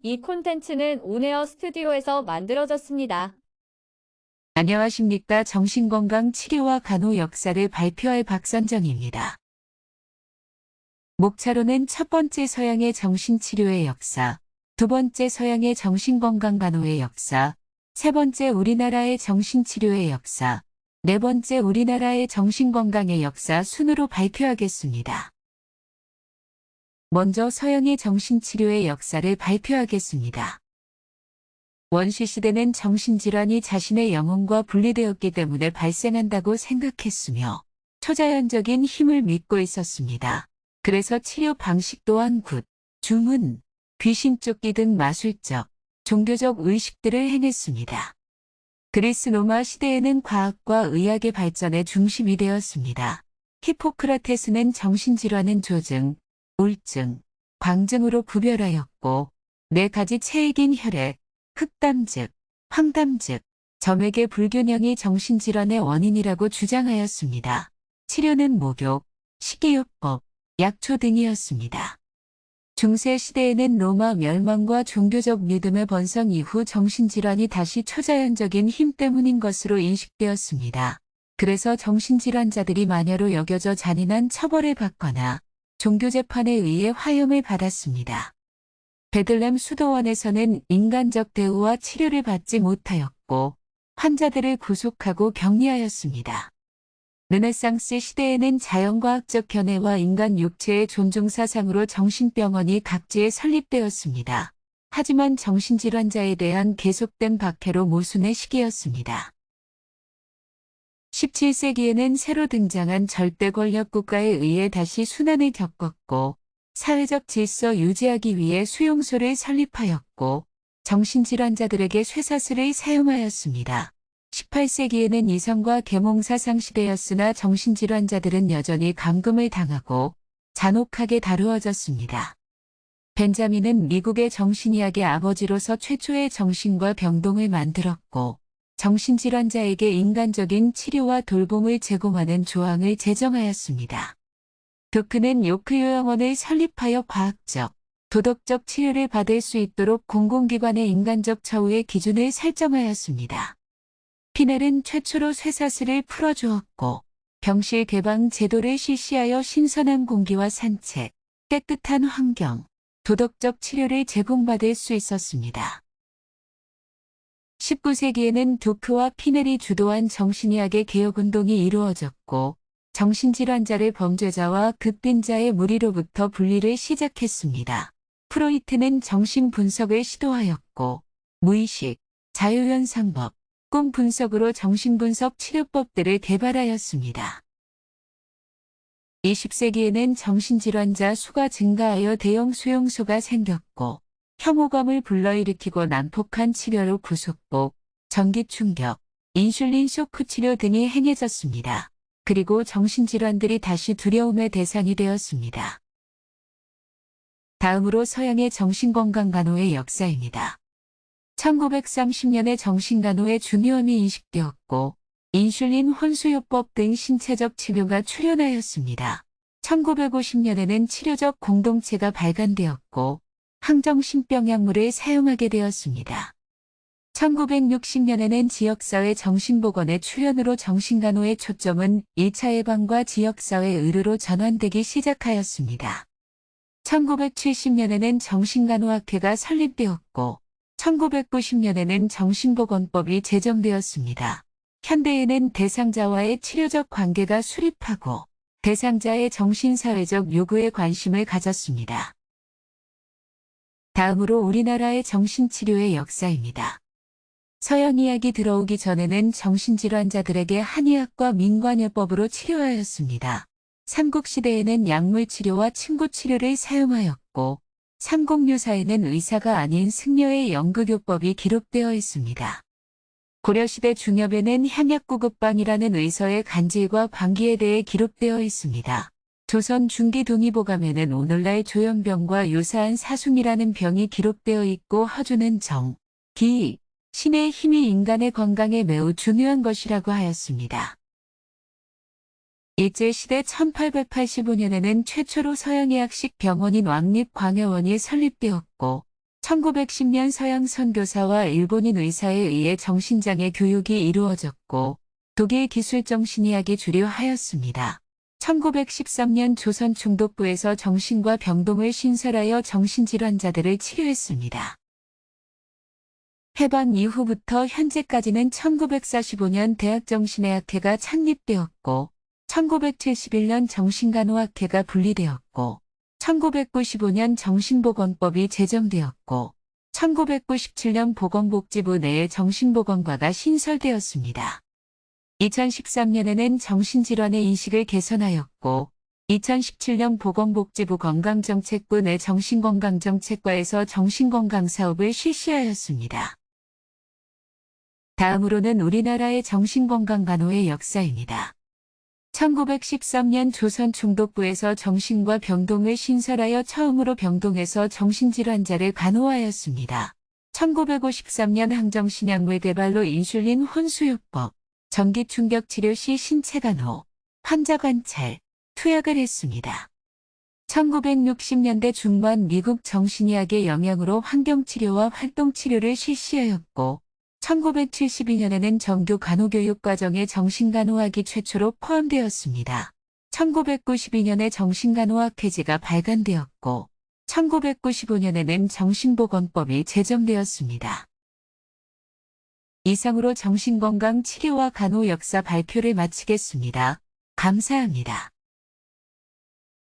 이 콘텐츠는 온에어 스튜디오에서 만들어졌습니다. 안녕하십니까. 정신건강 치료와 간호 역사를 발표할 박선정입니다. 목차로는 첫 번째 서양의 정신치료의 역사, 두 번째 서양의 정신건강 간호의 역사, 세 번째 우리나라의 정신치료의 역사, 네 번째 우리나라의 정신건강의 역사 순으로 발표하겠습니다. 먼저 서양의 정신치료의 역사를 발표하겠습니다. 원시시대는 정신질환이 자신의 영혼과 분리되었기 때문에 발생한다고 생각했으며 초자연적인 힘을 믿고 있었습니다. 그래서 치료 방식 또한 굿, 주문, 귀신 쫓기 등 마술적, 종교적 의식들을 행했습니다. 그리스 로마 시대에는 과학과 의학의 발전의 중심이 되었습니다. 히포크라테스는 정신질환은 조증, 우울증, 광증으로 구별하였고 4가지 체액인 혈액, 흑담즉, 황담즉, 점액의 불균형이 정신질환의 원인이라고 주장하였습니다. 치료는 목욕, 식이요법, 약초 등이었습니다. 중세 시대에는 로마 멸망과 종교적 믿음의 번성 이후 정신질환이 다시 초자연적인 힘 때문인 것으로 인식되었습니다. 그래서 정신질환자들이 마녀로 여겨져 잔인한 처벌을 받거나 종교재판에 의해 화형을 받았습니다. 베들렘 수도원에서는 인간적 대우와 치료를 받지 못하였고 환자들을 구속하고 격리하였습니다. 르네상스 시대에는 자연과학적 견해와 인간 육체의 존중 사상으로 정신병원이 각지에 설립되었습니다. 하지만 정신질환자에 대한 계속된 박해로 모순의 시기였습니다. 17세기에는 새로 등장한 절대 권력 국가에 의해 다시 순환을 겪었고 사회적 질서 유지하기 위해 수용소를 설립하였고 정신질환자들에게 쇠사슬을 사용하였습니다. 18세기에는 이성과 계몽사상 시대였으나 정신질환자들은 여전히 감금을 당하고 잔혹하게 다루어졌습니다. 벤자민은 미국의 정신의학의 아버지로서 최초의 정신과 병동을 만들었고 정신질환자에게 인간적인 치료와 돌봄을 제공하는 조항을 제정하였습니다. 도크는 요크 요양원을 설립하여 과학적, 도덕적 치료를 받을 수 있도록 공공기관의 인간적 처우의 기준을 설정하였습니다. 피넬은 최초로 쇠사슬을 풀어주었고 병실 개방 제도를 실시하여 신선한 공기와 산책, 깨끗한 환경, 도덕적 치료를 제공받을 수 있었습니다. 19세기에는 도크와 피넬이 주도한 정신의학의 개혁운동이 이루어졌고 정신질환자를 범죄자와 극빈자의 무리로부터 분리를 시작했습니다. 프로이트는 정신분석을 시도하였고 무의식, 자유현상법, 꿈 분석으로 정신분석 치료법들을 개발하였습니다. 20세기에는 정신질환자 수가 증가하여 대형 수용소가 생겼고 혐오감을 불러일으키고 난폭한 치료로 구속복, 전기충격, 인슐린 쇼크 치료 등이 행해졌습니다. 그리고 정신질환들이 다시 두려움의 대상이 되었습니다. 다음으로 서양의 정신건강간호의 역사입니다. 1930년에 정신간호의 중요함이 인식되었고 인슐린 혼수요법 등 신체적 치료가 출현하였습니다. 1950년에는 치료적 공동체가 발간되었고 항정신병약물을 사용하게 되었습니다. 1960년에는 지역사회 정신보건의 출현으로 정신간호의 초점은 1차 예방과 지역사회 의료로 전환되기 시작하였습니다. 1970년에는 정신간호학회가 설립되었고 1990년에는 정신보건법이 제정되었습니다. 현대에는 대상자와의 치료적 관계가 수립하고 대상자의 정신사회적 요구에 관심을 가졌습니다. 다음으로 우리나라의 정신치료의 역사입니다. 서양의학이 들어오기 전에는 정신질환자들에게 한의학과 민관요법으로 치료하였습니다. 삼국시대에는 약물치료와 침구치료를 사용하였고 삼국유사에는 의사가 아닌 승려의 연극요법이 기록되어 있습니다. 고려시대 중엽에는 향약구급방이라는 의서의 간질과 방기에 대해 기록되어 있습니다. 조선 중기 동의보감에는 오늘날 조현병과 유사한 사숨이라는 병이 기록되어 있고 허주는 정, 기, 신의 힘이 인간의 건강에 매우 중요한 것이라고 하였습니다. 일제시대 1885년에는 최초로 서양의학식 병원인 왕립광야원이 설립되었고 1910년 서양 선교사와 일본인 의사에 의해 정신장애 교육이 이루어졌고 독일 기술정신의학이 주류하였습니다. 1913년 조선중독부에서 정신과 병동을 신설하여 정신질환자들을 치료했습니다. 해방 이후부터 현재까지는 1945년 대학정신의학회가 창립되었고 1971년 정신간호학회가 분리되었고 1995년 정신보건법이 제정되었고 1997년 보건복지부 내에 정신보건과가 신설되었습니다. 2013년에는 정신질환의 인식을 개선하였고 2017년 보건복지부 건강정책부 내 정신건강정책과에서 정신건강 사업을 실시하였습니다. 다음으로는 우리나라의 정신건강간호의 역사입니다. 1913년 조선중독부에서 정신과 병동을 신설하여 처음으로 병동에서 정신질환자를 간호하였습니다. 1953년 항정신약물 개발로 인슐린 혼수요법, 전기충격치료 시 신체간호, 환자관찰, 투약을 했습니다. 1960년대 중반 미국 정신의학의 영향으로 환경치료와 활동치료를 실시하였고 1972년에는 정규 간호교육 과정에 정신간호학이 최초로 포함되었습니다. 1992년에 정신간호학회지가 발간되었고 1995년에는 정신보건법이 제정되었습니다. 이상으로 정신건강 치료와 간호 역사 발표를 마치겠습니다. 감사합니다.